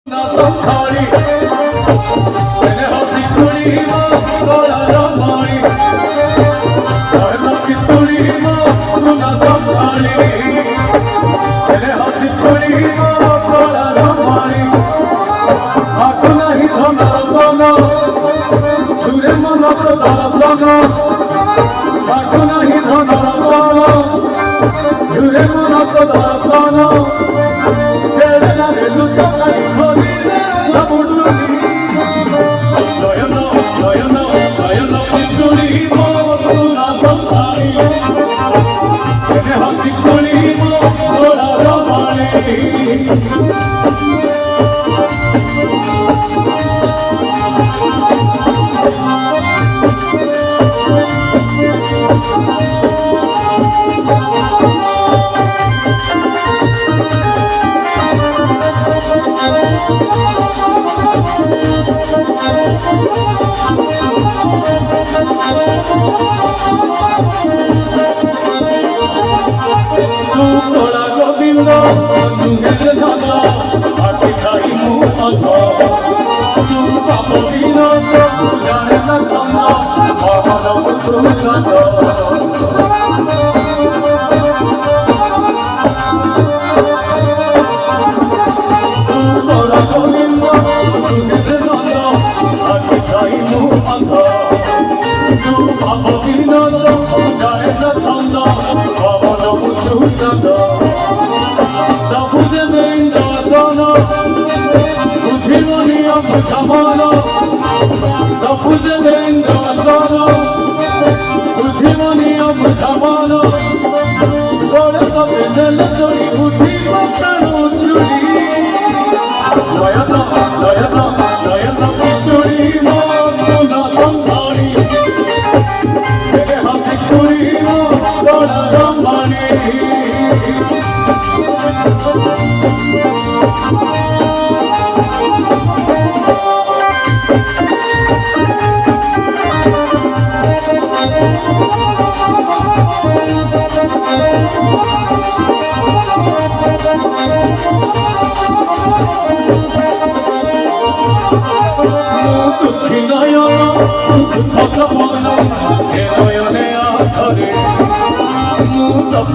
Somebody, send a house in Turima, Somebody, I'm not in Turima, Somebody, send a house in Turima, Somebody, Hakuna Hidana Rana, Suremana Pradasana, Hakuna Hidana Rana, Suremana Pradasana, Kerala Luchakari. Zamana, the Pujaling Asana, Ujimani of Zamana, God of the Vendel, Uti Matano Churi, Diana, Churi, Mona Santari, Segeha Sikuri, Dona Ramani. Supasa pano, que no yo ne a thare, mu tap